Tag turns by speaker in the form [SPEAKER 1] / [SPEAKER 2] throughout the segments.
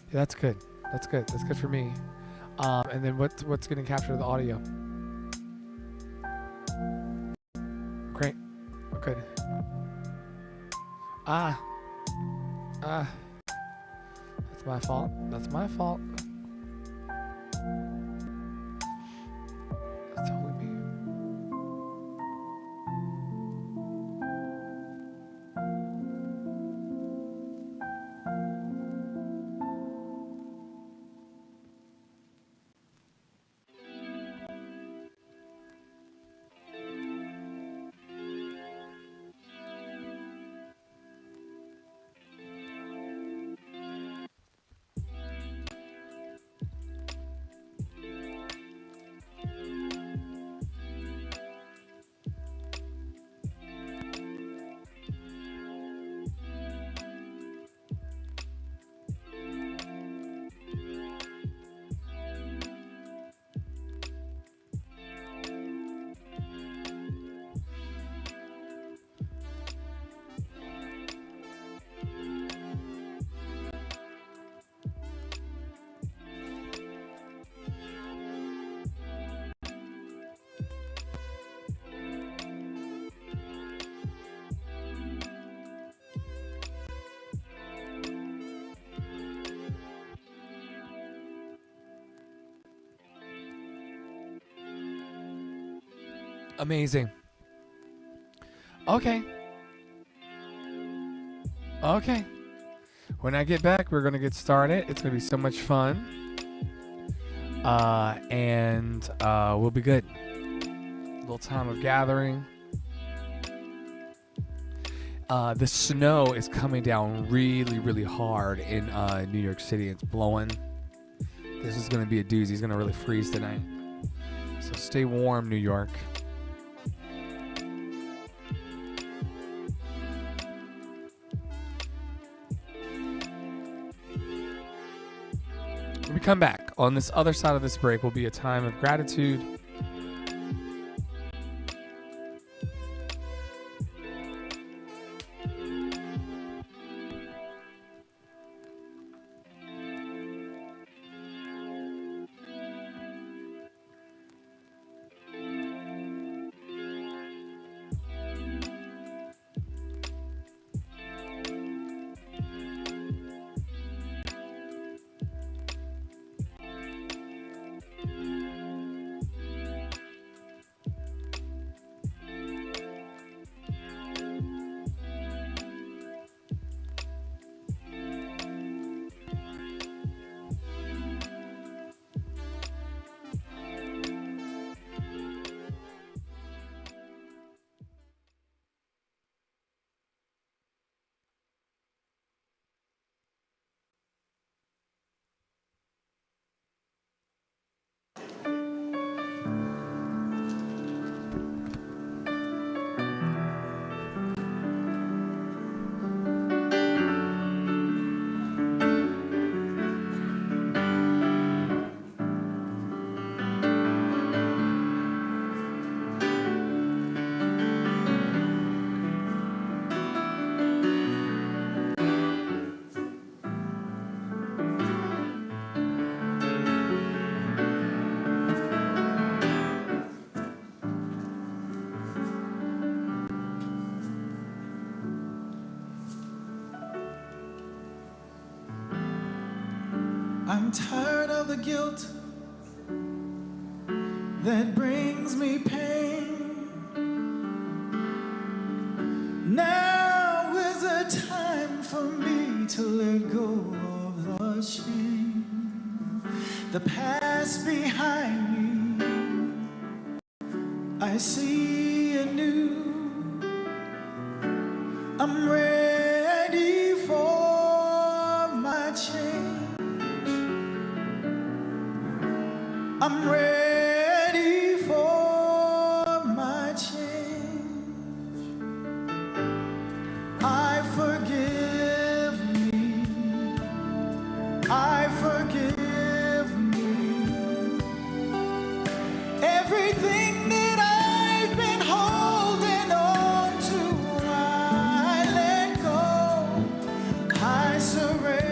[SPEAKER 1] Yeah, that's good. That's good. That's good for me. And then what's going to capture the audio? Great. Good. Ah. Ah. That's my fault. That's my fault. That's totally me. Amazing. Okay. Okay. When I get back, we're going to get started. It's going to be so much fun. And we'll be good. A little time of gathering. The snow is coming down really, really hard in New York City. It's blowing. This is going to be a doozy. It's going to really freeze tonight. So stay warm, New York. When we come back, on this other side of this break will be a time of gratitude.
[SPEAKER 2] I'm tired of the guilt that brings me pain. Now is the time for me to let go of the shame. The past behind me, I see anew. I'm ready for my change. I'm ready for my change. I forgive me. I forgive me. Everything that I've been holding on to, I let go. I surrender.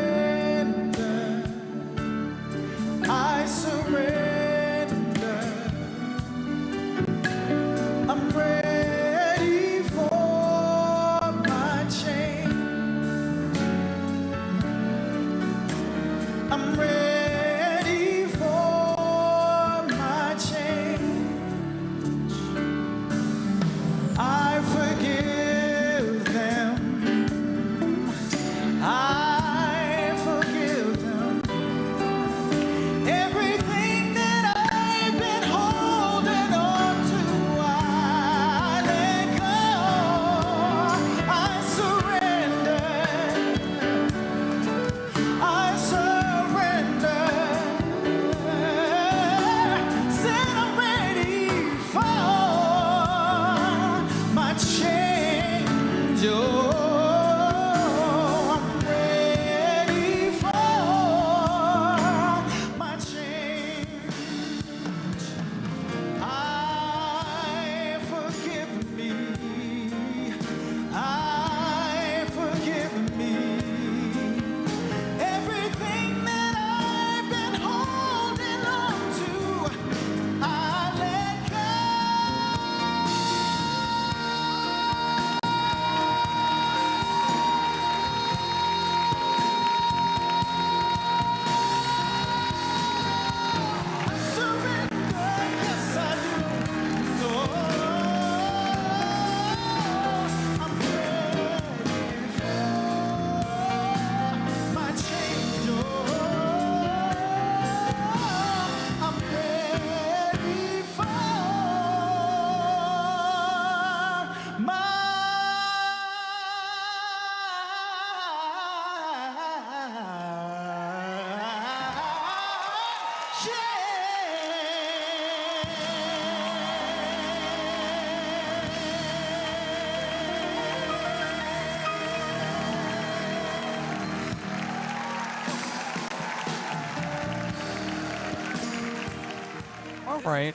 [SPEAKER 1] Right.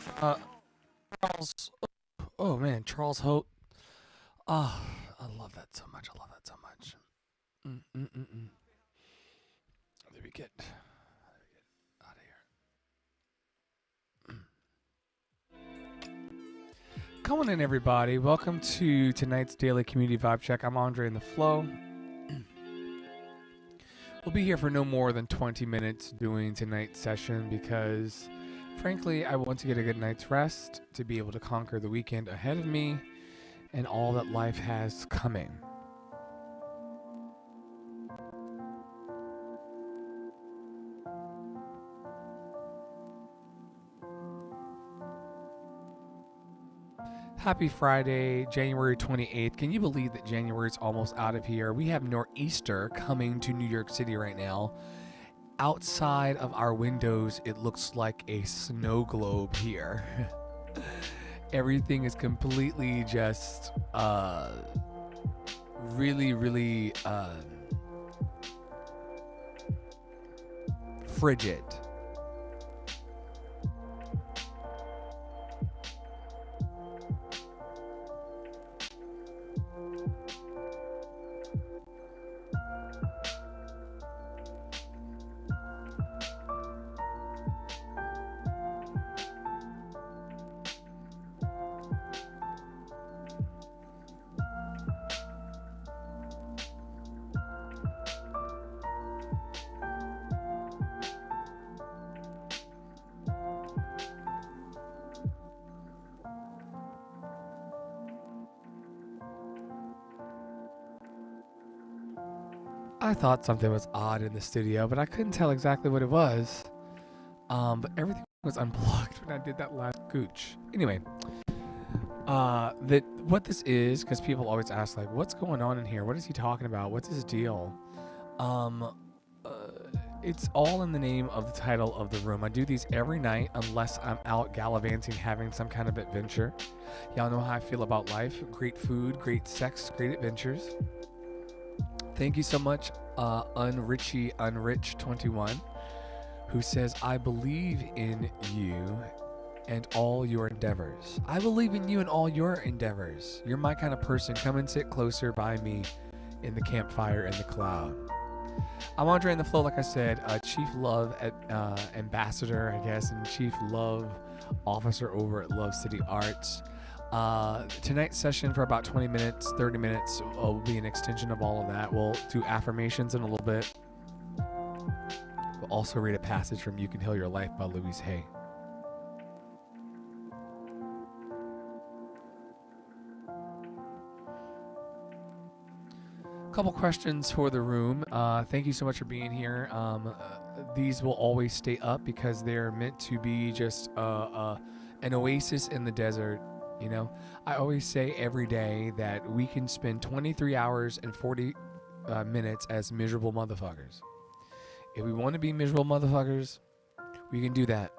[SPEAKER 1] Charles. Oh man, Charles Hope. Ah, I love that so much. I love that so much. Let me get out of here. Come on in, everybody. Welcome to tonight's daily community vibe check. I'm Andre in the Flow. We'll be here for no more than 20 minutes doing tonight's session because, frankly, I want to get a good night's rest to be able to conquer the weekend ahead of me and all that life has coming. Happy Friday, January 28th. Can you believe that January is almost out of here? We have Nor'easter coming to New York City right now. Outside of our windows, it looks like a snow globe here. Everything is completely just really frigid. I thought something was odd in the studio, but I couldn't tell exactly what it was. But everything was unplugged when I did that last gooch. Anyway, what this is, because people always ask, like, what's going on in here? What is he talking about? What's his deal? It's all in the name of the title of the room. I do these every night unless I'm out gallivanting, having some kind of adventure. Y'all know how I feel about life. Great food, great sex, great adventures. Thank you so much, Unrich21, who says, I believe in you and all your endeavors. I believe in you and all your endeavors. You're my kind of person. Come and sit closer by me in the campfire in the cloud. I'm Andre in the Flow, like I said, Chief Love Ambassador, I guess, and Chief Love Officer over at Love City Arts. Tonight's session for about 20 minutes, 30 minutes will be an extension of all of that. We'll do affirmations in a little bit. We'll also read a passage from You Can Heal Your Life by Louise Hay. A couple questions for the room. Thank you so much for being here. These will always stay up because they're meant to be just an oasis in the desert. You know, I always say every day that we can spend 23 hours and 40 minutes as miserable motherfuckers. If we want to be miserable motherfuckers, we can do that.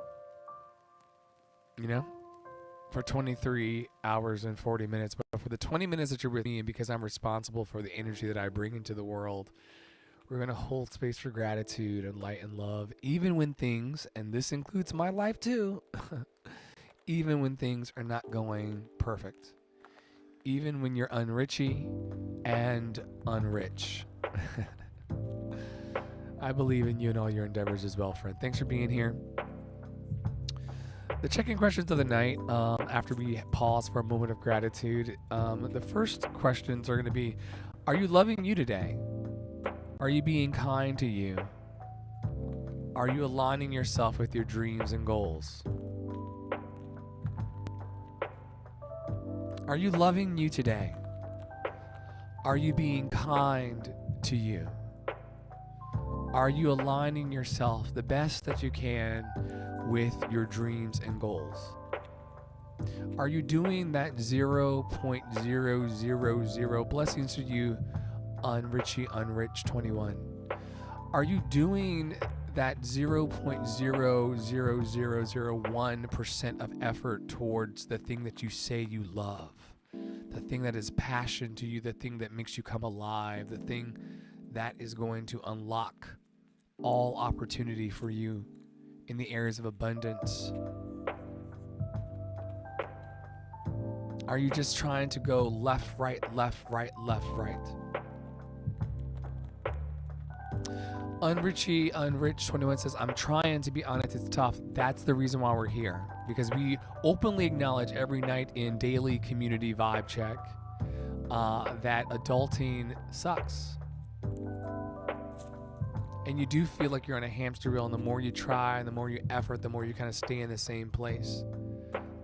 [SPEAKER 1] You know, for 23 hours and 40 minutes. But for the 20 minutes that you're with me, and because I'm responsible for the energy that I bring into the world, we're going to hold space for gratitude and light and love, even when things, and this includes my life too, even when things are not going perfect. Even when you're unrichy and unrich. I believe in you and all your endeavors as well, friend. Thanks for being here. The check-in questions of the night, after we pause for a moment of gratitude, the first questions are going to be, are you loving you today? Are you being kind to you? Are you aligning yourself with your dreams and goals? Are you loving you today? Are you being kind to you? Are you aligning yourself the best that you can with your dreams and goals? Are you doing that 0.000 blessings to you, Unrich 21? Are you doing that 0.00001% of effort towards the thing that you say you love, the thing that is passion to you, the thing that makes you come alive, the thing that is going to unlock all opportunity for you in the areas of abundance, Are you just trying to go left, right, left, right, left, right? Unrich21 says, I'm trying to be honest, it's tough. That's the reason why we're here. Because we openly acknowledge every night in daily community vibe check that adulting sucks. And you do feel like you're on a hamster wheel, and the more you try and the more you effort, the more you kind of stay in the same place.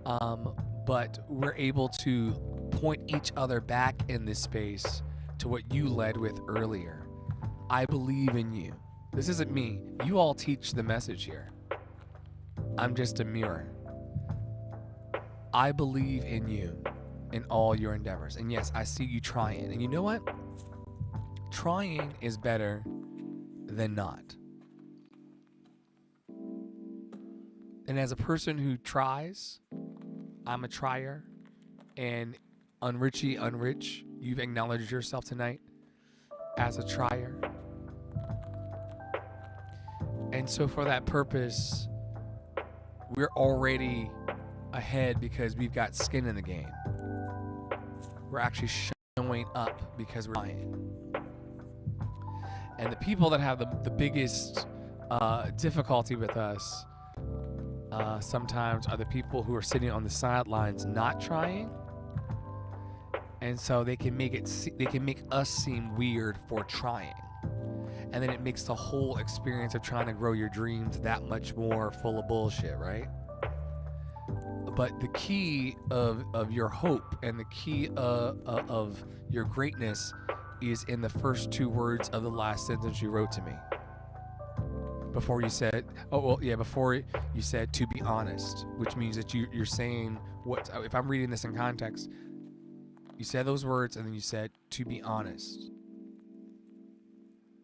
[SPEAKER 1] But we're able to point each other back in this space to what you led with earlier. I believe in you. This isn't me. You all teach the message here. I'm just a mirror. I believe in you in all your endeavors. And yes, I see you trying. And you know what? Trying is better than not. And as a person who tries, I'm a trier. And Unrich, you've acknowledged yourself tonight as a trier. And so for that purpose, we're already ahead because we've got skin in the game. We're actually showing up because we're trying. And the people that have the biggest difficulty with us sometimes are the people who are sitting on the sidelines not trying. And so they can make us seem weird for trying. And then it makes the whole experience of trying to grow your dreams that much more full of bullshit, right? But the key of your hope and the key of your greatness is in the first two words of the last sentence you wrote to me. Before you said, before you said to be honest, which means that you're saying what, if I'm reading this in context, you said those words and then you said to be honest.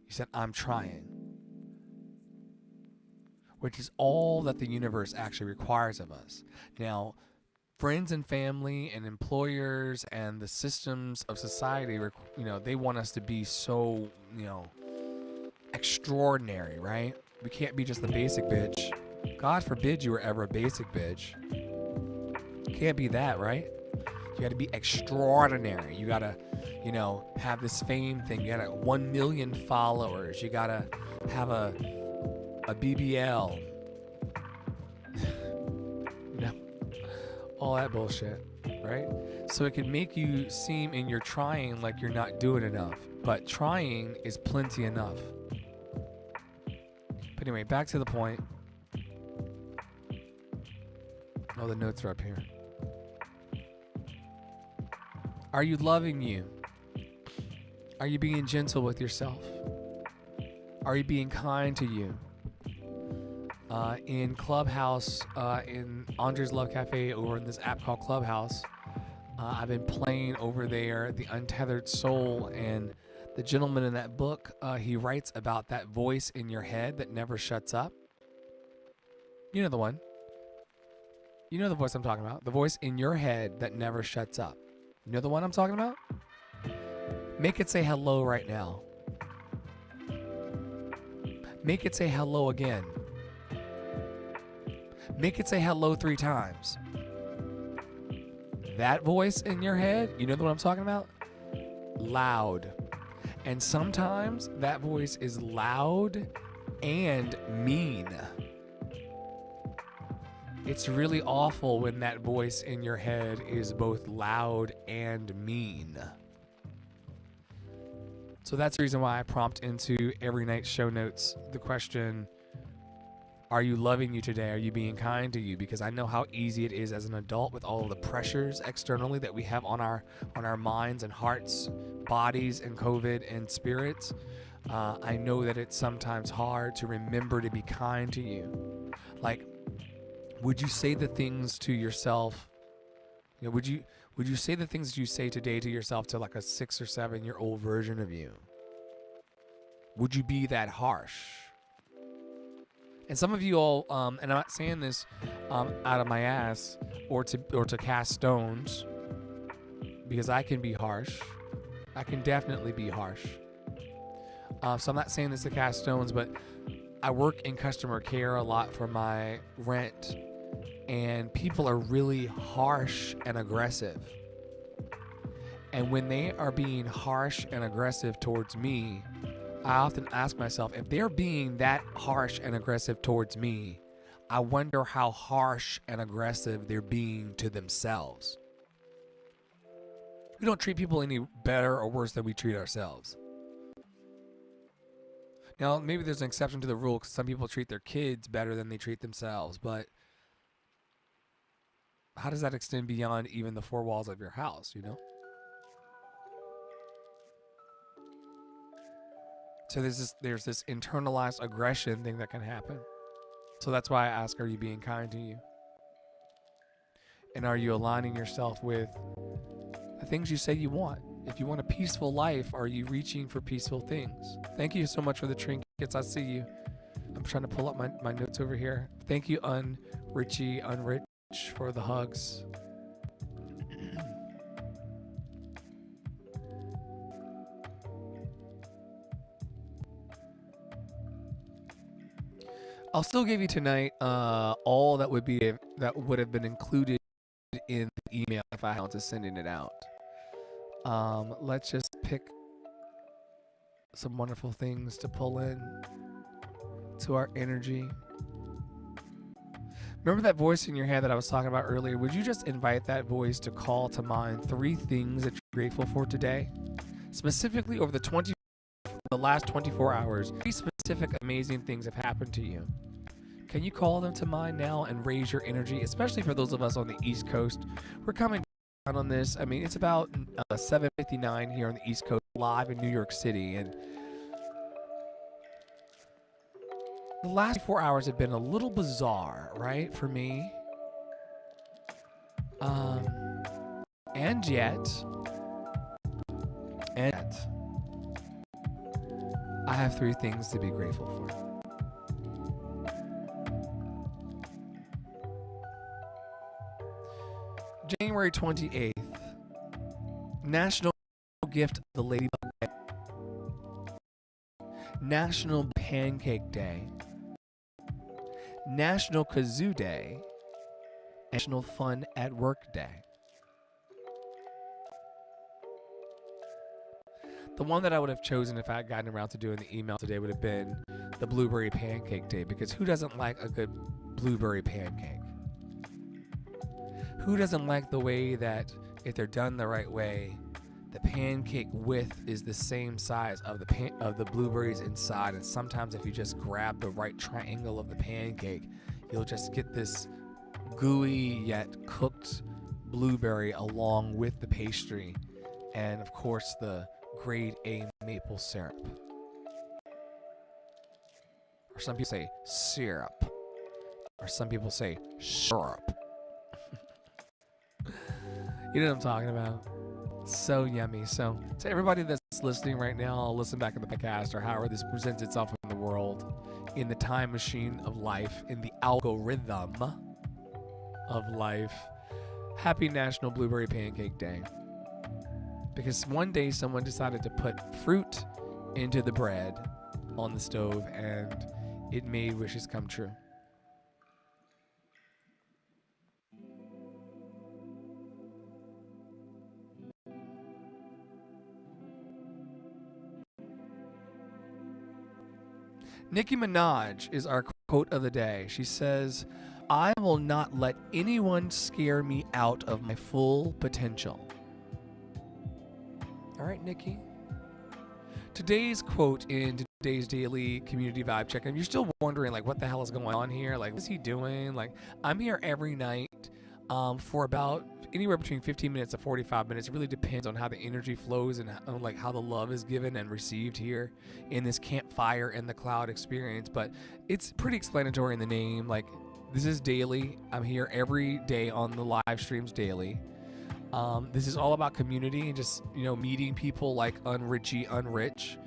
[SPEAKER 1] You said, I'm trying. Which is all that the universe actually requires of us. Now, friends and family and employers and the systems of society, they want us to be so, extraordinary, right? We can't be just the basic bitch. God forbid you were ever a basic bitch. Can't be that, right? You got to be extraordinary. You got to, have this fame thing. You got to 1 million followers. You got to have a BBL. All that bullshit, right? So it can make you seem in your trying like you're not doing enough. But trying is plenty enough. But anyway, back to the point. Oh, the notes are up here. Are you loving you? Are you being gentle with yourself? Are you being kind to you? In Clubhouse, in Andre's Love Cafe, over in this app called Clubhouse, I've been playing over there The Untethered Soul, and the gentleman in that book, he writes about that voice in your head that never shuts up. You know the one. You know the voice I'm talking about. The voice in your head that never shuts up. You know the one I'm talking about? Make it say hello right now. Make it say hello again. Make it say hello 3 times. That voice in your head, you know the one I'm talking about? Loud. And sometimes that voice is loud and mean. It's really awful when that voice in your head is both loud and mean. So that's the reason why I prompt into every night's show notes the question, are you loving you today? Are you being kind to you? Because I know how easy it is as an adult with all of the pressures externally that we have on our minds and hearts, bodies and COVID and spirits. I know that it's sometimes hard to remember to be kind to you. Like, would you say the things to yourself? Would you say the things you say today to yourself to like a 6 or 7 year old version of you? Would you be that harsh? And some of you all, and I'm not saying this out of my ass or to cast stones, because I can be harsh. I can definitely be harsh. So I'm not saying this to cast stones, but I work in customer care a lot for my rent, and people are really harsh and aggressive. And when they are being harsh and aggressive towards me, I often ask myself, if they're being that harsh and aggressive towards me, I wonder how harsh and aggressive they're being to themselves. We don't treat people any better or worse than we treat ourselves. Now, maybe there's an exception to the rule because some people treat their kids better than they treat themselves, but how does that extend beyond even the four walls of your house, you know? So there's this internalized aggression thing that can happen. So that's why I ask, are you being kind to you? And are you aligning yourself with the things you say you want? If you want a peaceful life, are you reaching for peaceful things? Thank you so much for the trinkets. I see you. I'm trying to pull up my notes over here. Thank you, Unrich, for the hugs. I'll still give you tonight all that would have been included in the email if I had to sending it out. Let's just pick some wonderful things to pull in to our energy. Remember that voice in your head that I was talking about earlier? Would you just invite that voice to call to mind 3 things that you're grateful for today? Specifically over the last 24 hours, 3 specific amazing things have happened to you. Can you call them to mind now and raise your energy, especially for those of us on the East Coast? We're coming down on this. I mean, it's about 7:59 here on the East Coast, live in New York City, and the last 4 hours have been a little bizarre, right, for me? And yet, I have 3 things to be grateful for. January 28th, National Gift of the Ladybug Day, National Pancake Day, National Kazoo Day, National Fun at Work Day. The one that I would have chosen if I had gotten around to doing the email today would have been the Blueberry Pancake Day, because who doesn't like a good blueberry pancake? Who doesn't like the way that, if they're done the right way, the pancake width is the same size of the blueberries inside, and sometimes if you just grab the right triangle of the pancake, you'll just get this gooey yet cooked blueberry along with the pastry, and of course the grade A maple syrup. Or some people say syrup, or some people say syrup. You know what I'm talking about? So yummy. So to everybody that's listening right now, I'll listen back in the podcast or however this presents itself in the world, in the time machine of life, in the algorithm of life. Happy National Blueberry Pancake Day. Because one day someone decided to put fruit into the bread on the stove and it made wishes come true. Nicki Minaj is our quote of the day. She says, "I will not let anyone scare me out of my full potential." All right, Nicki. Today's quote in today's daily community vibe check, and you're still wondering, like, what the hell is going on here? Like, what's he doing? Like, I'm here every night for about anywhere between 15 minutes to 45 minutes. It really depends on how the energy flows and like how the love is given and received here in this campfire in the cloud experience. But it's pretty explanatory in the name. Like, this is daily. I'm here every day on the live streams daily. This is all about community and just, meeting people like Unrich,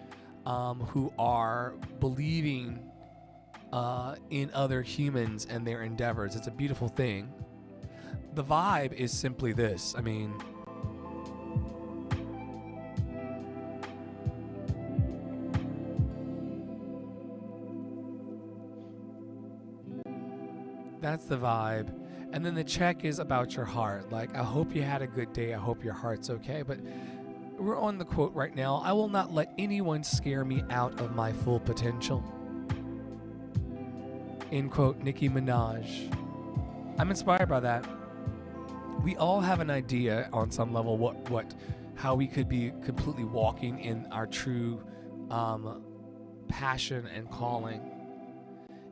[SPEAKER 1] who are believing in other humans and their endeavors. It's a beautiful thing. The vibe is simply this. I mean, that's the vibe. And then the check is about your heart. Like, I hope you had a good day. I hope your heart's okay. But we're on the quote right now. I will not let anyone scare me out of my full potential. End quote, Nicki Minaj. I'm inspired by that. We all have an idea on some level how we could be completely walking in our true passion and calling,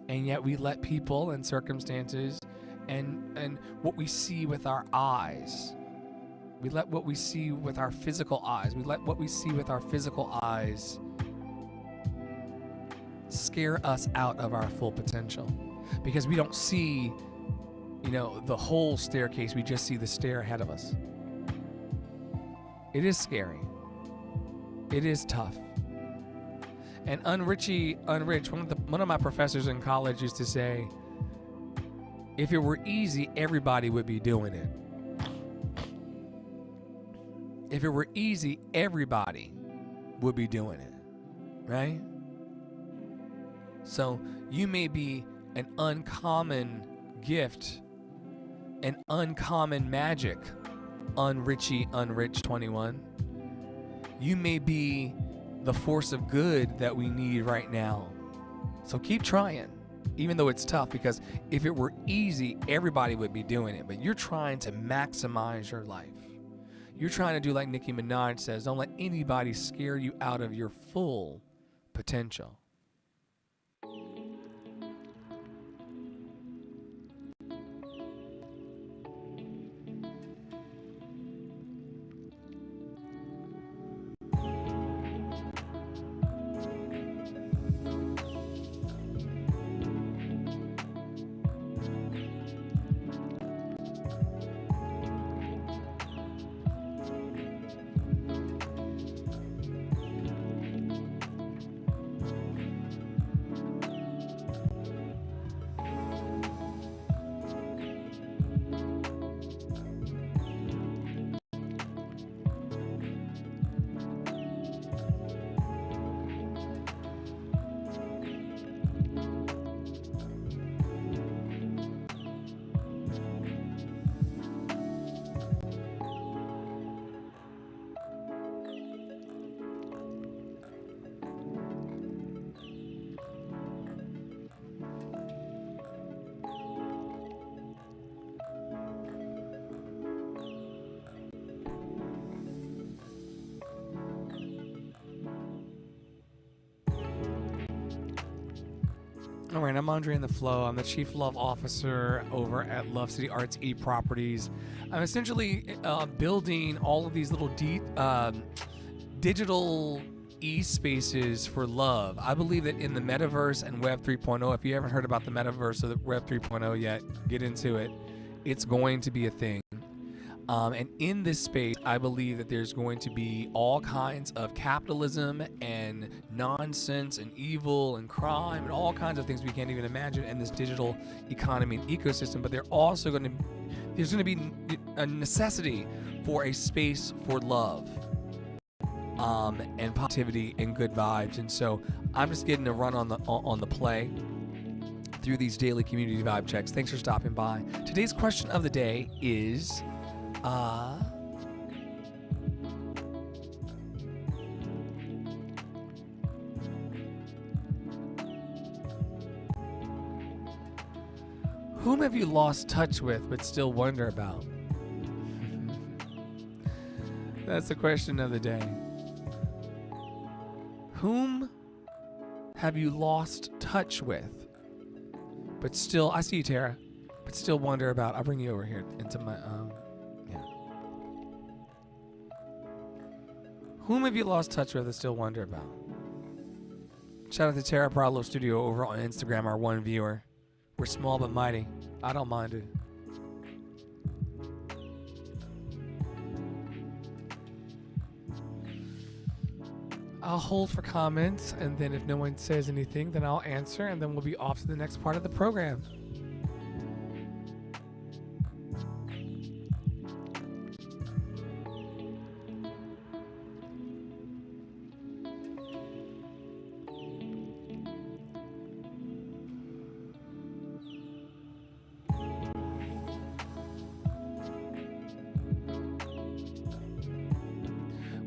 [SPEAKER 1] and yet we let people and circumstances and what we see with our eyes. We let what we see with our physical eyes. We let what we see with our physical eyes scare us out of our full potential, because we don't see, the whole staircase. We just see the stair ahead of us. It is scary. It is tough. And Unrich, one of my professors in college used to say, if it were easy, everybody would be doing it. If it were easy, everybody would be doing it, right? So you may be an uncommon gift, an uncommon magic, Unrich 21. You may be the force of good that we need right now. So keep trying, even though it's tough, because if it were easy, everybody would be doing it. But you're trying to maximize your life. You're trying to do like Nicki Minaj says, don't let anybody scare you out of your full potential. All right, I'm Andre in the Flow. I'm the Chief Love Officer over at Love City Arts eProperties. I'm essentially building all of these little digital e-spaces for love. I believe that in the metaverse and Web 3.0, if you haven't heard about the metaverse or the Web 3.0 yet, get into it. It's going to be a thing. And in this space, I believe that there's going to be all kinds of capitalism and nonsense and evil and crime and all kinds of things we can't even imagine in this digital economy and ecosystem. But there's going to be a necessity for a space for love and positivity and good vibes. And so I'm just getting a run on the play through these daily community vibe checks. Thanks for stopping by. Today's question of the day is, whom have you lost touch with but still wonder about? That's the question of the day. Whom have you lost touch with but still, I see you, Tara, but still wonder about? I'll bring you over here into my, Whom have you lost touch with and still wonder about? Shout out to Tara Prado Studio over on Instagram, our one viewer. We're small but mighty. I don't mind it. I'll hold for comments, and then if no one says anything, then I'll answer, and then we'll be off to the next part of the program.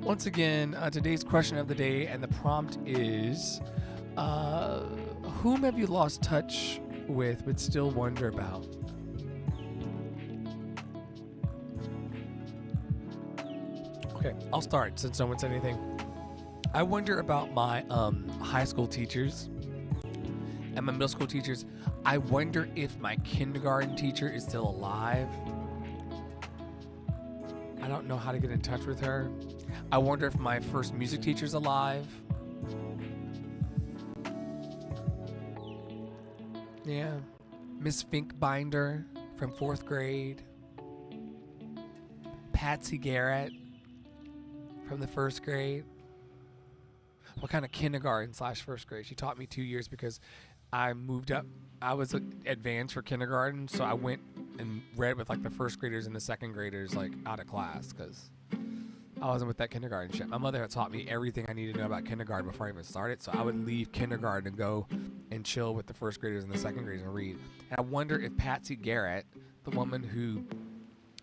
[SPEAKER 1] Once again, today's question of the day, and the prompt is, whom have you lost touch with but still wonder about? Okay, I'll start since no one said anything. I wonder about my high school teachers and my middle school teachers. I wonder if my kindergarten teacher is still alive. I don't know how to get in touch with her. I wonder if my first music teacher's alive. Yeah. Miss Finkbinder from 4th grade. Patsy Garrett from the 1st grade. What kind of kindergarten / 1st grade? She taught me 2 years because I moved up. I was advanced for kindergarten, so I went and read with like the 1st graders and the 2nd graders like out of class because I wasn't with that kindergarten shit. My mother had taught me everything I needed to know about kindergarten before I even started, so I would leave kindergarten and go and chill with the 1st graders and the 2nd graders and read. And I wonder if Patsy Garrett, the woman who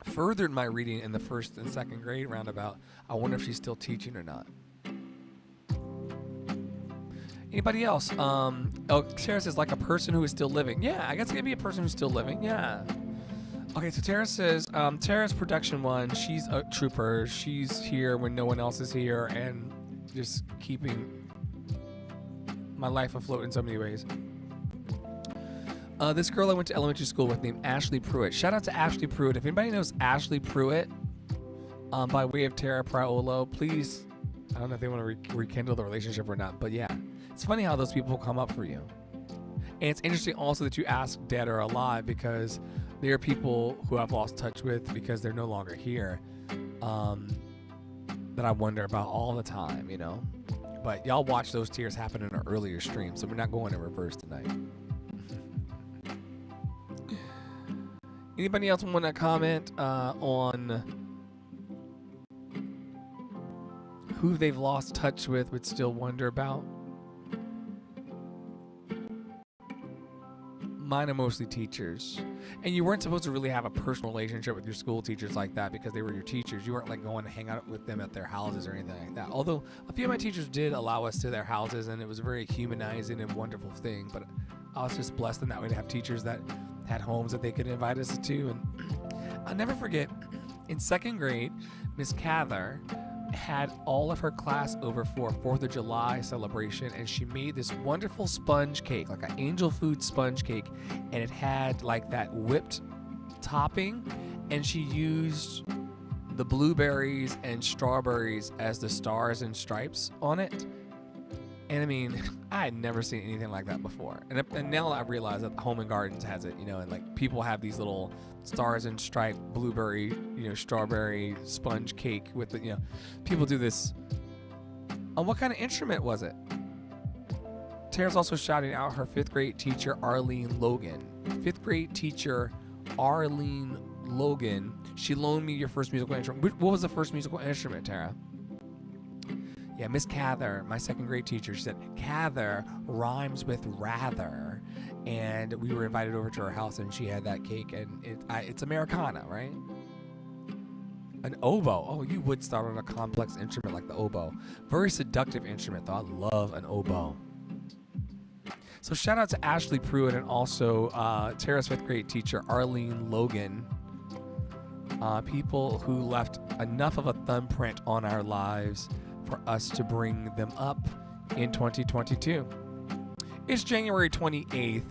[SPEAKER 1] furthered my reading in the 1st and 2nd grade roundabout, I wonder if she's still teaching or not. Anybody else? Sarah says, like a person who is still living. Yeah, I guess it could be a person who's still living. Yeah. Okay, so Tara says, Tara's production one. She's a trooper. She's here when no one else is here and just keeping my life afloat in so many ways. This girl I went to elementary school with named Ashley Pruitt. Shout out to Ashley Pruitt. If anybody knows Ashley Pruitt, by way of Tara Priolo, please, I don't know if they want to rekindle the relationship or not, but yeah. It's funny how those people come up for you. And it's interesting also that you ask dead or alive because there are people who I've lost touch with because they're no longer here that I wonder about all the time, you know. But y'all watch those tears happen in an earlier stream, so we're not going in reverse tonight. Anybody else want to comment on who they've lost touch with but still wonder about? Mine are mostly teachers. And you weren't supposed to really have a personal relationship with your school teachers like that because they were your teachers. You weren't like going to hang out with them at their houses or anything like that. Although a few of my teachers did allow us to their houses and it was a very humanizing and wonderful thing. But I was just blessed in that way to have teachers that had homes that they could invite us to. And I'll never forget, in 2nd grade, Miss Cather had all of her class over for a 4th of July celebration, and she made this wonderful sponge cake, like an angel food sponge cake, and it had like that whipped topping, and she used the blueberries and strawberries as the stars and stripes on it. And I mean, I had never seen anything like that before. And now I realize that Home and Gardens has it, you know, and like people have these little stars and stripe blueberry, you know, strawberry sponge cake with the, you know, people do this. What kind of instrument was it? Tara's also shouting out her 5th grade teacher, Arlene Logan. 5th grade teacher, Arlene Logan. She loaned me your first musical instrument. What was the first musical instrument, Tara? Yeah, Miss Cather, my 2nd grade teacher, she said, Cather rhymes with rather. And we were invited over to her house and she had that cake, and it's Americana, right? An oboe. Oh, you would start on a complex instrument like the oboe. Very seductive instrument, though. I love an oboe. So shout out to Ashley Pruitt and also Tara's 5th grade teacher, Arlene Logan. People who left enough of a thumbprint on our lives for us to bring them up in 2022. It's January 28th,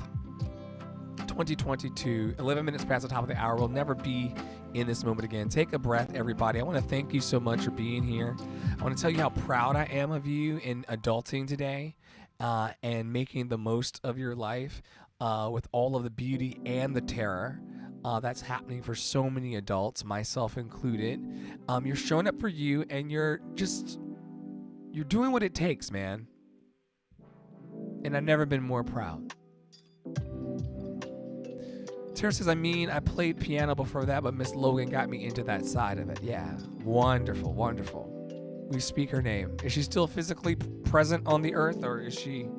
[SPEAKER 1] 2022, 11 minutes past the top of the hour. We'll never be in this moment again. Take a breath, everybody. I want to thank you so much for being here. I want to tell you how proud I am of you in adulting today and making the most of your life with all of the beauty and the terror that's happening for so many adults, myself included. You're showing up for you, and you're doing what it takes, man. And I've never been more proud. Tara says, I played piano before that, but Miss Logan got me into that side of it. Yeah, wonderful, wonderful. We speak her name. Is she still physically present on the earth, or is she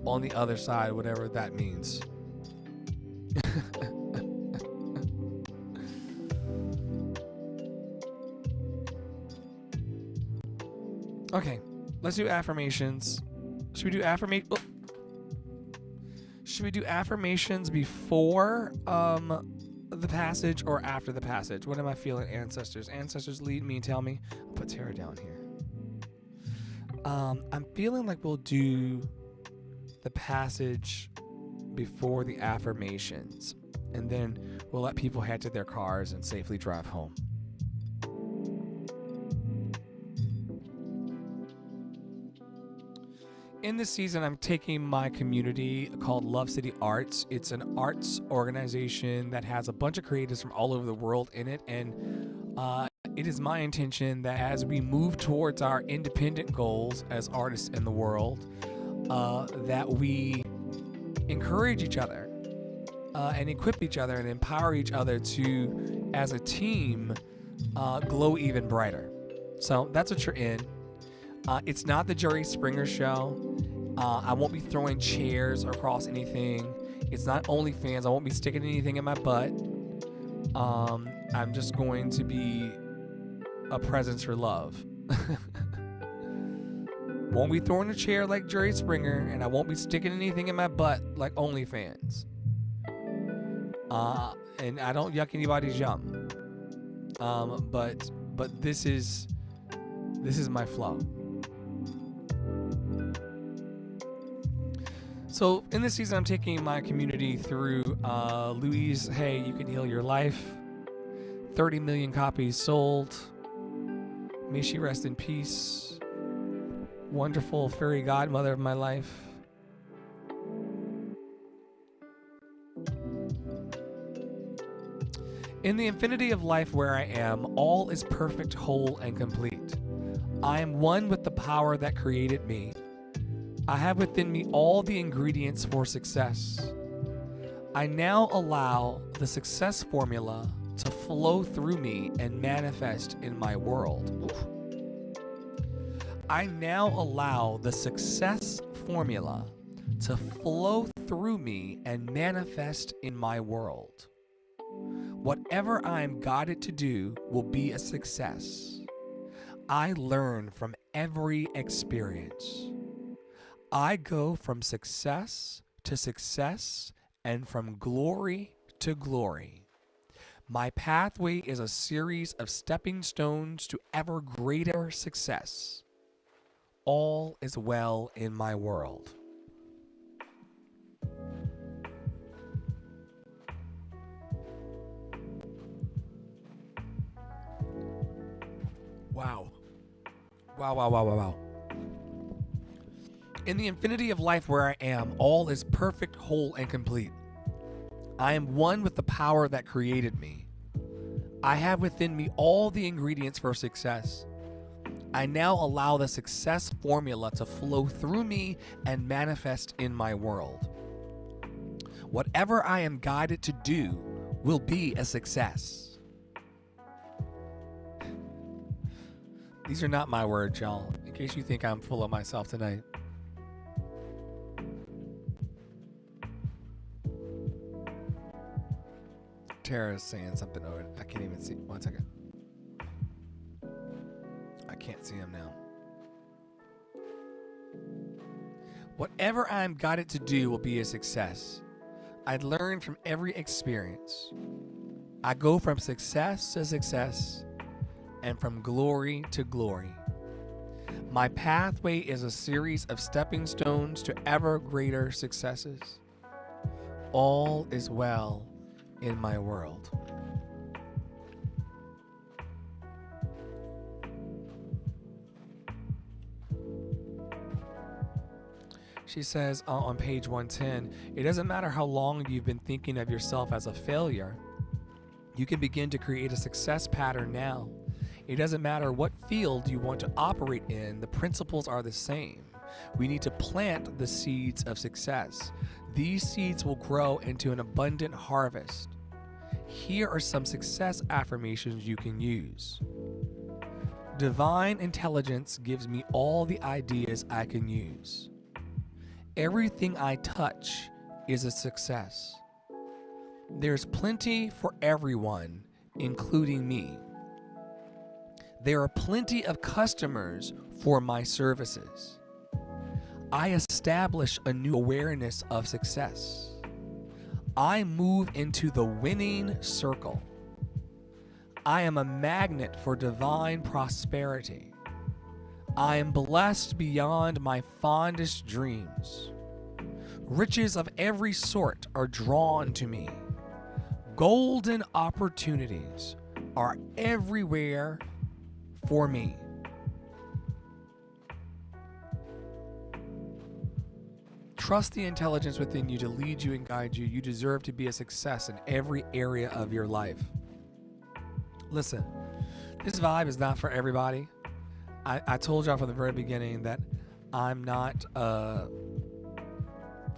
[SPEAKER 1] on the other side, whatever that means? Okay, let's do affirmations. Should we do Should we do affirmations before the passage or after the passage? What am I feeling, ancestors? Ancestors, lead me and tell me. I'll put Tara down here. I'm feeling like we'll do the passage before the affirmations, and then we'll let people head to their cars and safely drive home. In this season, I'm taking my community called Love City Arts. It's an arts organization that has a bunch of creatives from all over the world in it, and it is my intention that as we move towards our independent goals as artists in the world, that we encourage each other and equip each other and empower each other to, as a team, glow even brighter. So that's what you're in. It's not the Jerry Springer show. I won't be throwing chairs across anything. It's not OnlyFans. I won't be sticking anything in my butt. I'm just going to be a presence for love. Won't be throwing a chair like Jerry Springer, and I won't be sticking anything in my butt like OnlyFans. And I don't yuck anybody's yum. But this is my flow. So in this season, I'm taking my community through Louise Hay, You Can Heal Your Life. 30 million copies sold. May she rest in peace. Wonderful fairy godmother of my life. In the infinity of life where I am, all is perfect, whole, and complete. I am one with the power that created me. I have within me all the ingredients for success. I now allow the success formula to flow through me and manifest in my world. I now allow the success formula to flow through me and manifest in my world. Whatever I am guided to do will be a success. I learn from every experience. I go from success to success and from glory to glory. My pathway is a series of stepping stones to ever greater success. All is well in my world. Wow. Wow. In the infinity of life where I am, all is perfect, whole, and complete. I am one with the power that created me. I have within me all the ingredients for success. I now allow the success formula to flow through me and manifest in my world. Whatever I am guided to do will be a success. These are not my words, y'all, in case you think I'm full of myself tonight. Tara's saying something over it. I can't even see. 1 second. I can't see him now. Whatever I'm guided to do will be a success. I learn from every experience. I go from success to success and from glory to glory. My pathway is a series of stepping stones to ever greater successes. All is well in my world. She says on page 110, it doesn't matter how long you've been thinking of yourself as a failure. You can begin to create a success pattern now. It doesn't matter what field you want to operate in, the principles are the same. We need to plant the seeds of success. These seeds will grow into an abundant harvest. Here are some success affirmations you can use. Divine intelligence gives me all the ideas I can use. Everything I touch is a success. There's plenty for everyone, including me. There are plenty of customers for my services. I establish a new awareness of success. I move into the winning circle. I am a magnet for divine prosperity. I am blessed beyond my fondest dreams. Riches of every sort are drawn to me. Golden opportunities are everywhere for me. Trust the intelligence within you to lead you and guide you. You deserve to be a success in every area of your life. Listen, this vibe is not for everybody. I told y'all from the very beginning that I'm not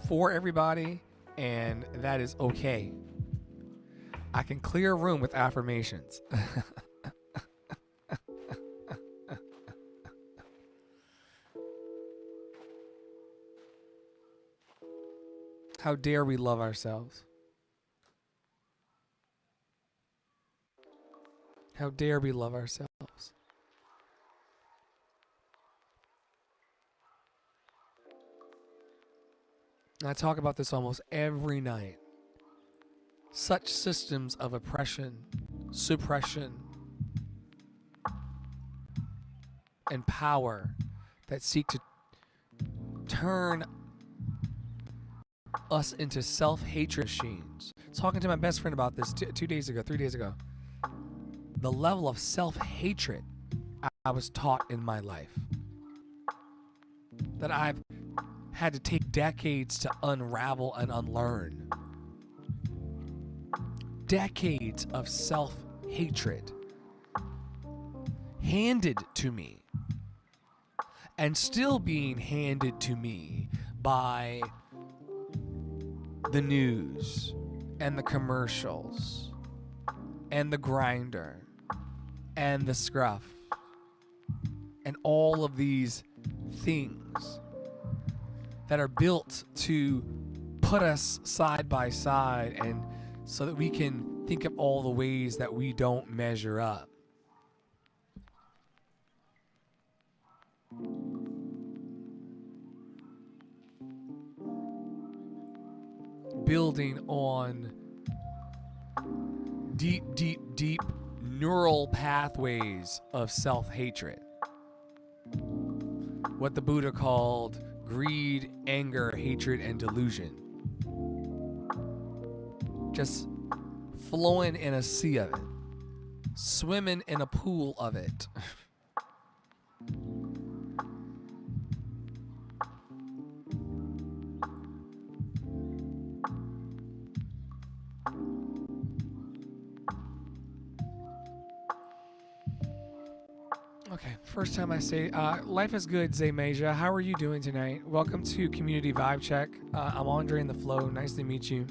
[SPEAKER 1] for everybody, and that is okay. I can clear a room with affirmations. How dare we love ourselves? How dare we love ourselves? And I talk about this almost every night. Such systems of oppression, suppression, and power that seek to turn us into self-hatred machines. Talking to my best friend about this 3 days ago. The level of self-hatred I was taught in my life, that I've had to take decades to unravel and unlearn. Decades of self-hatred handed to me, and still being handed to me by the news and the commercials and the grinder and the scruff and all of these things that are built to put us side by side, and so that we can think of all the ways that we don't measure up. Building on deep neural pathways of self-hatred. What the Buddha called greed, anger, hatred, and delusion. Just flowing in a sea of it. Swimming in a pool of it. Okay, first time I say, life is good, Zaymeja. How are you doing tonight? Welcome to Community Vibe Check. I'm Andre in the Flow. Nice to meet you.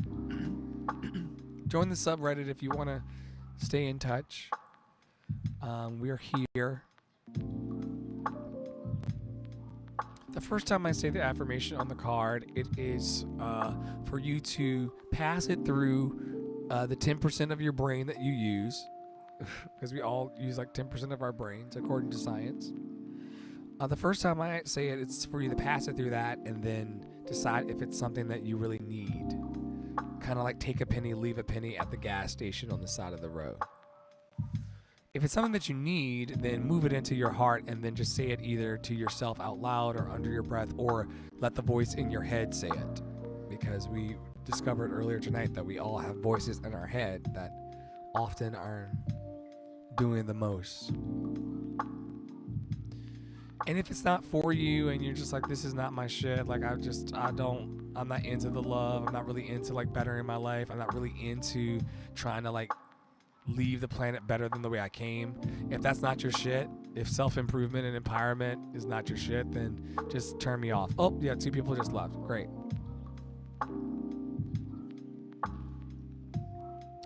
[SPEAKER 1] Join the subreddit if you want to stay in touch. We're here. The first time I say the affirmation on the card, it is for you to pass it through the 10% of your brain that you use. Because we all use like 10% of our brains, according to science. The first time I say it, it's for you to pass it through that and then decide if it's something that you really need. Kind of like take a penny, leave a penny at the gas station on the side of the road. If it's something that you need, then move it into your heart and then just say it either to yourself out loud or under your breath, or let the voice in your head say it. Because we discovered earlier tonight that we all have voices in our head that often are doing the most. And if it's not for you and you're just like, this is not my shit, like I'm not into the love, I'm not really into like bettering my life, I'm not really into trying to like leave the planet better than the way I came. If that's not your shit, if self-improvement and empowerment is not your shit, then just turn me off. Oh yeah, 2 people just left. Great.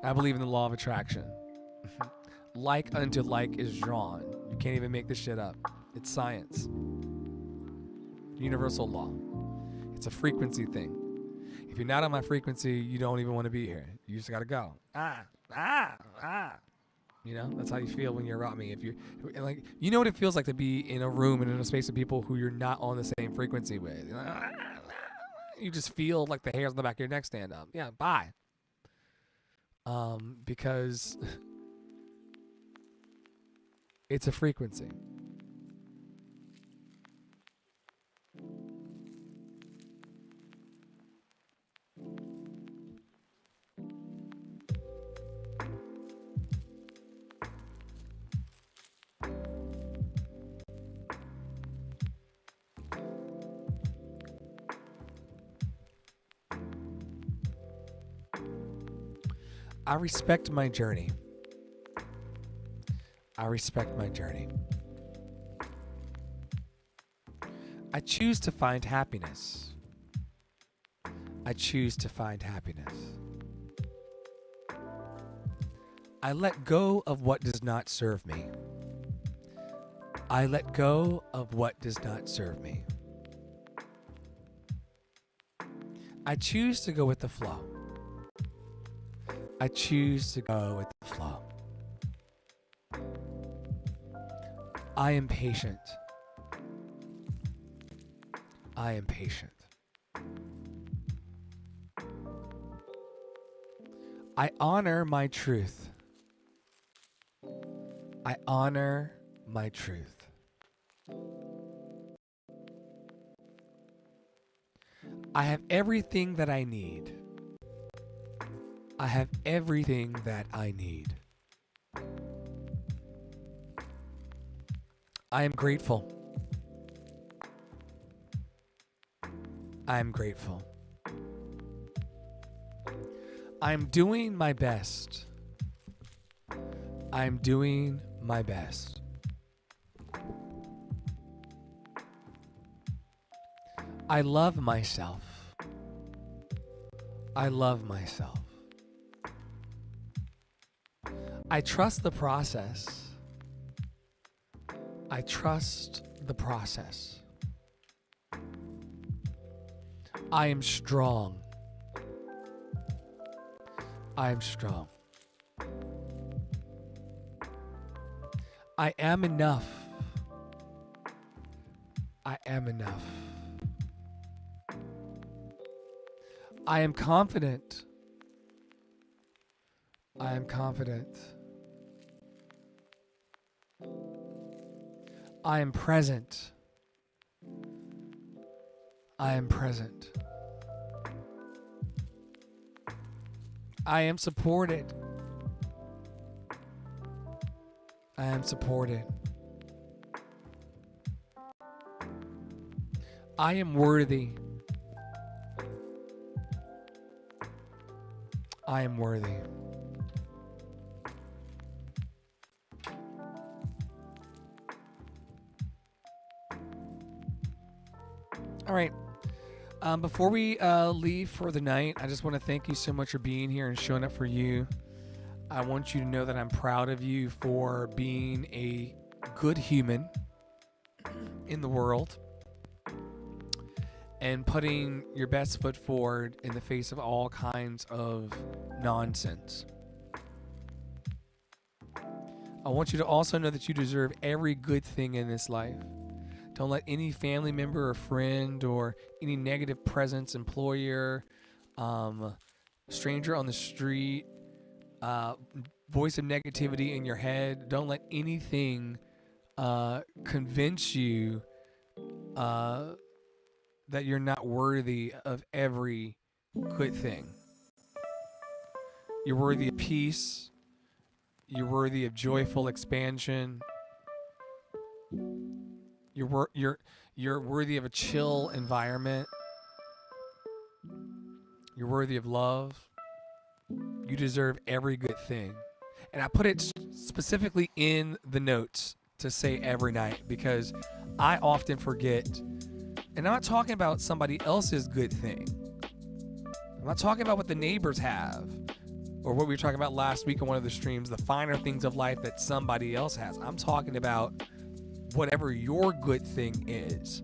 [SPEAKER 1] I believe in the law of attraction. Like unto like is drawn. You can't even make this shit up. It's science. Universal law. It's a frequency thing. If you're not on my frequency, you don't even want to be here. You just gotta go. You know, that's how you feel when you're around me. If you like, you know what it feels like to be in a room and in a space of people who you're not on the same frequency with. You just feel like the hairs on the back of your neck stand up. Yeah, bye. Because it's a frequency. I respect my journey. I respect my journey. I choose to find happiness. I choose to find happiness. I let go of what does not serve me. I let go of what does not serve me. I choose to go with the flow. I choose to go with the flow. I am patient. I am patient. I honor my truth. I honor my truth. I have everything that I need. I have everything that I need. I am grateful. I am grateful. I am doing my best. I am doing my best. I love myself. I love myself. I trust the process. I trust the process. I am strong. I am strong. I am enough. I am enough. I am confident. I am confident. I am present. I am present. I am supported. I am supported. I am worthy. I am worthy. All right. Before we leave for the night, I just want to thank you so much for being here and showing up for you. I want you to know that I'm proud of you for being a good human in the world and putting your best foot forward in the face of all kinds of nonsense. I want you to also know that you deserve every good thing in this life. Don't let any family member or friend or any negative presence, employer, stranger on the street, voice of negativity in your head, don't let anything convince you that you're not worthy of every good thing. You're worthy of peace. You're worthy of joyful expansion. You're worthy of a chill environment. You're worthy of love. You deserve every good thing. And I put it specifically in the notes to say every night because I often forget. And I'm not talking about somebody else's good thing. I'm not talking about what the neighbors have or what we were talking about last week on one of the streams, the finer things of life that somebody else has. I'm talking about whatever your good thing is.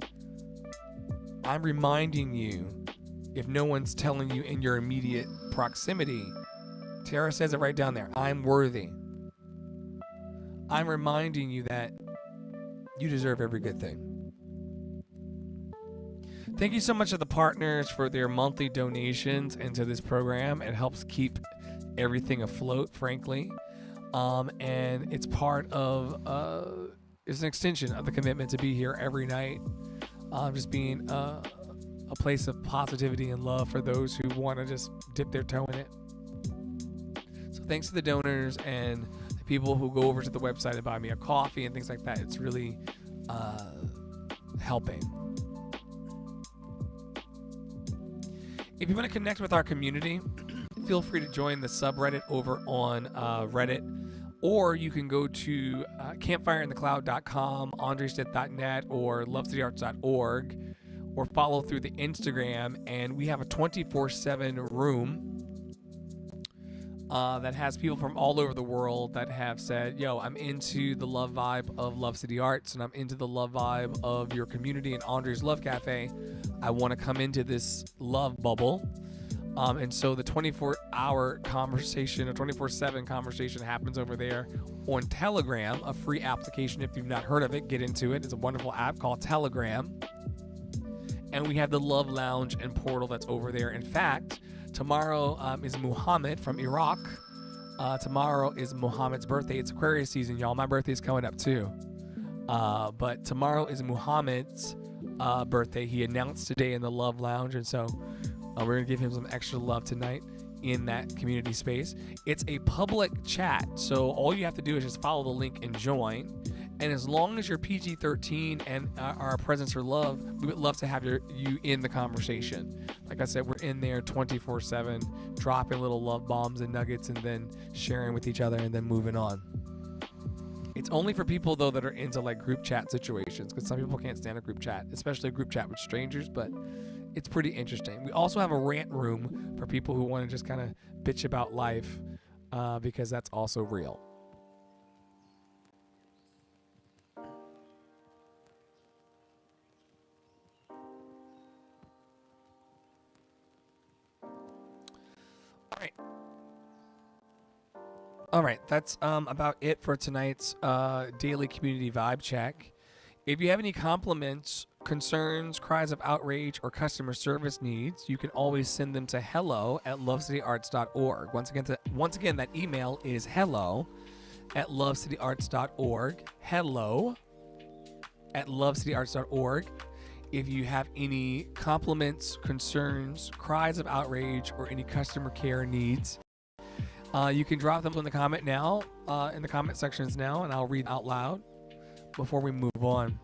[SPEAKER 1] I'm reminding you, if no one's telling you in your immediate proximity, Tara says it right down there, I'm worthy. I'm reminding you that you deserve every good thing. Thank you so much to the partners for their monthly donations into this program. It helps keep everything afloat, frankly. And it's part of, it's an extension of the commitment to be here every night. Just being a place of positivity and love for those who want to just dip their toe in it. So thanks to the donors and the people who go over to the website and buy me a coffee and things like that. It's really helping. If you want to connect with our community, feel free to join the subreddit over on Reddit, or you can go to campfireinthecloud.com, andresdet.net, or lovecityarts.org, or follow through the Instagram. And we have a 24/7 room that has people from all over the world that have said, yo, I'm into the love vibe of Love City Arts, and I'm into the love vibe of your community and Andre's Love Cafe. I want to come into this love bubble. And so the 24-hour conversation, a 24/7 conversation happens over there on Telegram, a free application. If you've not heard of it, get into it. It's a wonderful app called Telegram. And we have the Love Lounge and Portal that's over there. In fact, tomorrow is Muhammad from Iraq. Tomorrow is Muhammad's birthday. It's Aquarius season, y'all. My birthday is coming up too. But tomorrow is Muhammad's birthday. He announced today in the Love Lounge, and so we're going to give him some extra love tonight in that community space. It's a public chat, so all you have to do is just follow the link and join. And as long as you're PG-13 and our presence for love, we would love to have you in the conversation. Like I said, we're in there 24/7, dropping little love bombs and nuggets, and then sharing with each other, and then moving on. It's only for people, though, that are into like group chat situations, because some people can't stand a group chat, especially a group chat with strangers, but it's pretty interesting. We also have a rant room for people who want to just kind of bitch about life, because that's also real. All right, that's about it for tonight's daily community vibe check. If you have any compliments, concerns, cries of outrage, or customer service needs, you can always send them to hello@lovecityarts.org. Once again, that email is hello@lovecityarts.org. Hello@lovecityarts.org. If you have any compliments, concerns, cries of outrage, or any customer care needs, you can drop them in the comment sections now, and I'll read out loud before we move on.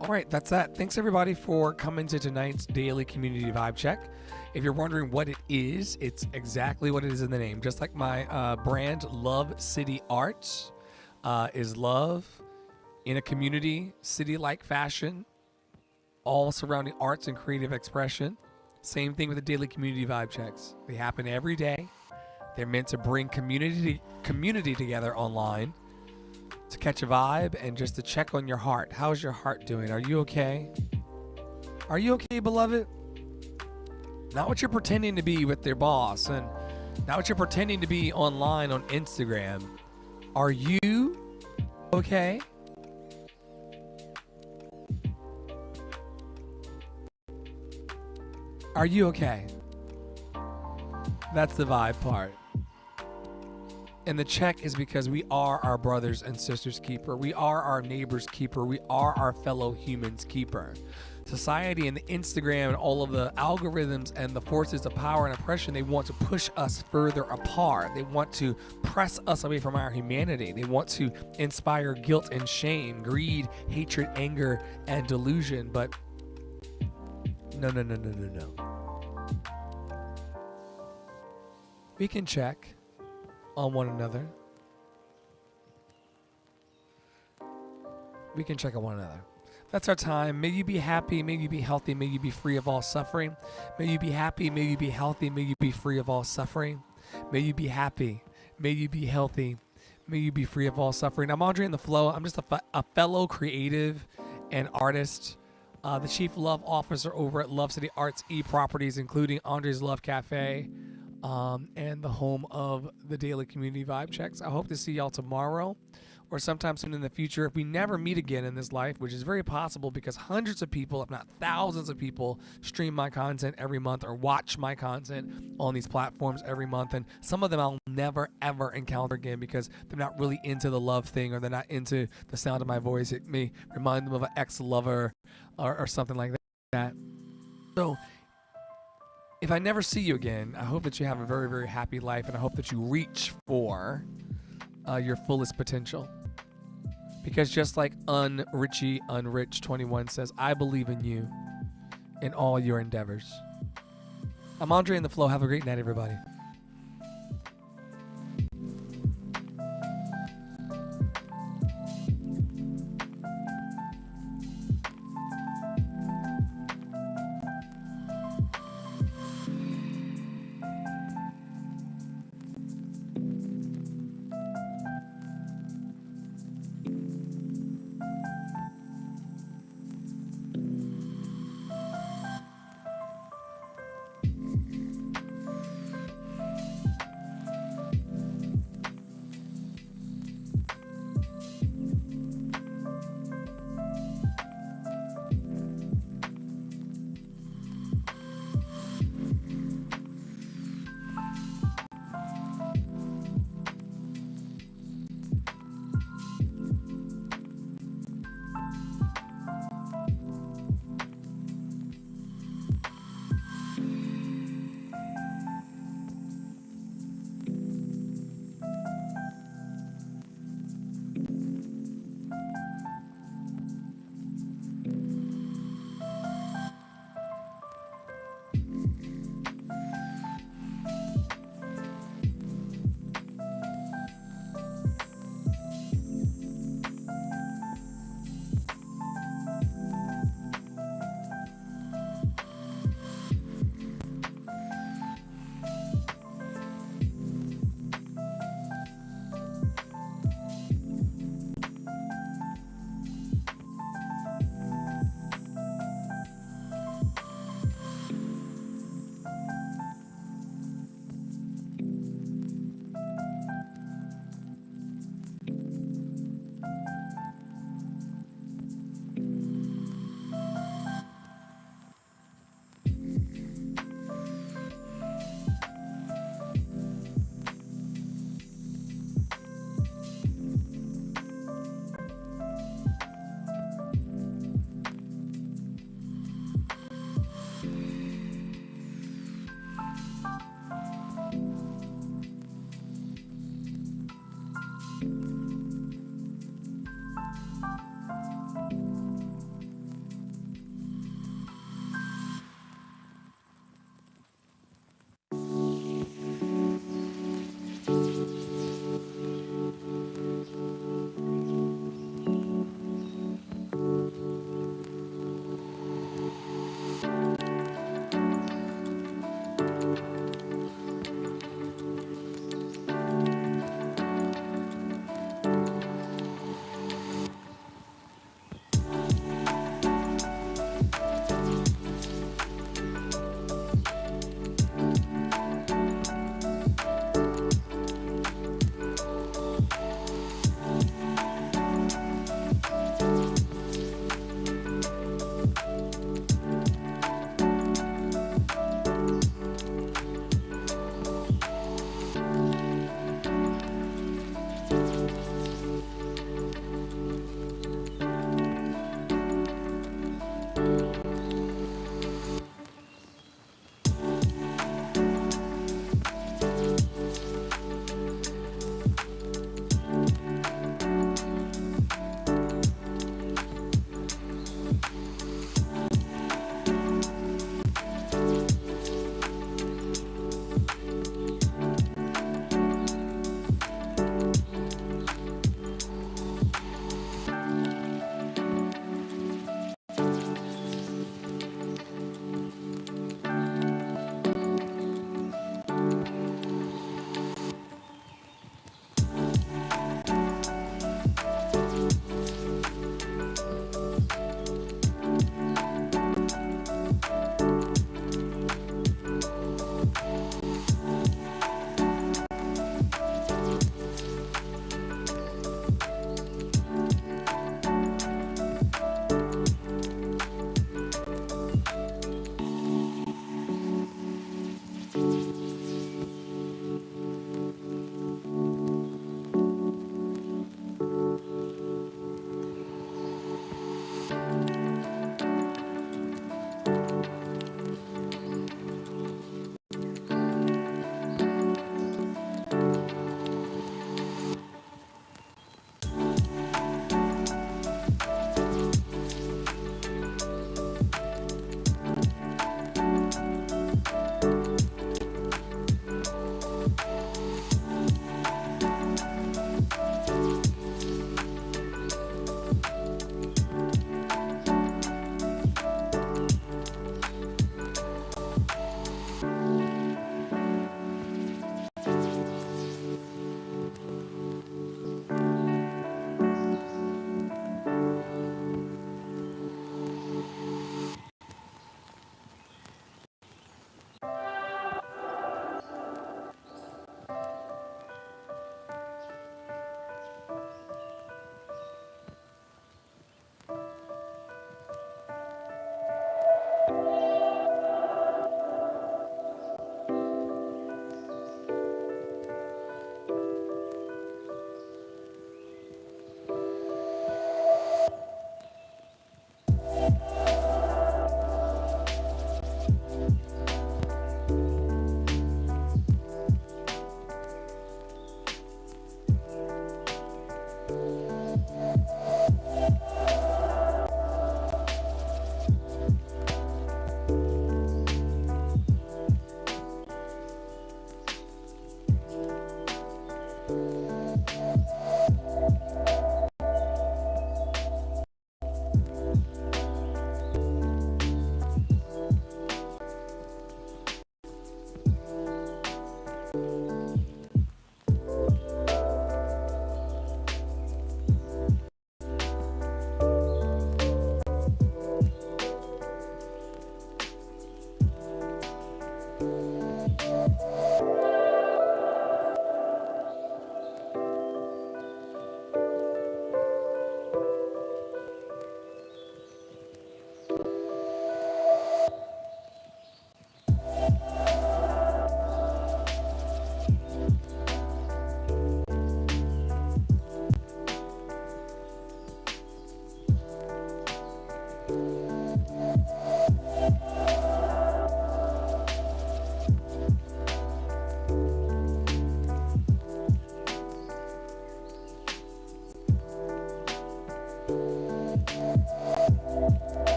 [SPEAKER 1] All right, that's that. Thanks everybody for coming to tonight's daily community vibe check. If you're wondering what it is, it's exactly what it is in the name. Just like my brand, Love City Arts, is love in a community, city-like fashion, all surrounding arts and creative expression. Same thing with the daily community vibe checks. They happen every day. They're meant to bring community together online, to catch a vibe and just to check on your heart. How's your heart doing? Are you okay? Are you okay, beloved? Not what you're pretending to be with their boss, and not what you're pretending to be online on Instagram. Are you okay? Are you okay? That's the vibe part. And the check is because we are our brothers and sisters' keeper. We are our neighbor's keeper. We are our fellow humans' keeper. Society and the Instagram and all of the algorithms and the forces of power and oppression, they want to push us further apart. They want to press us away from our humanity. They want to inspire guilt and shame, greed, hatred, anger, and delusion. But no. We can check on one another. We can check on one another. That's our time. May you be happy. May you be healthy. May you be free of all suffering. May you be happy. May you be healthy. May you be free of all suffering. May you be happy. May you be healthy. May you be free of all suffering. I'm Andre in the Flow. I'm just a fellow creative and artist, the Chief Love Officer over at Love City Arts E-Properties, including Andre's Love Cafe, and the home of the daily community vibe checks. I hope to see y'all tomorrow or sometime soon in the future. If we never meet again in this life, which is very possible because hundreds of people, if not thousands of people, stream my content every month or watch my content on these platforms every month. And some of them I'll never, ever encounter again because they're not really into the love thing or they're not into the sound of my voice. It may remind them of an ex-lover or something like that. So if I never see you again, I hope that you have a very, very happy life, and I hope that you reach for your fullest potential. Because just like Richie Unrich 21 says, I believe in you in all your endeavors. I'm Andre in the Flow. Have a great night, everybody.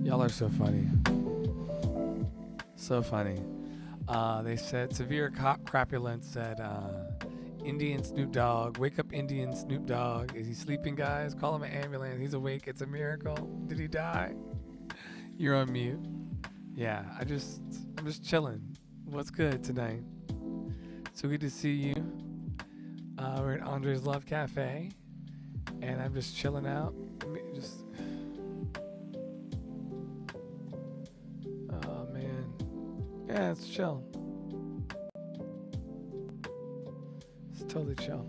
[SPEAKER 1] Y'all are so funny. So funny. They said severe crapulence said Indian Snoop Dogg. Wake up, Indian Snoop Dogg. Is he sleeping, guys? Call him an ambulance. He's awake. It's a miracle. Did he die? You're on mute. Yeah, I'm just chilling. What's good tonight? So good to see you. We're at Andre's Love Cafe, and I'm just chilling out. Oh man, yeah, it's chill. It's totally chill.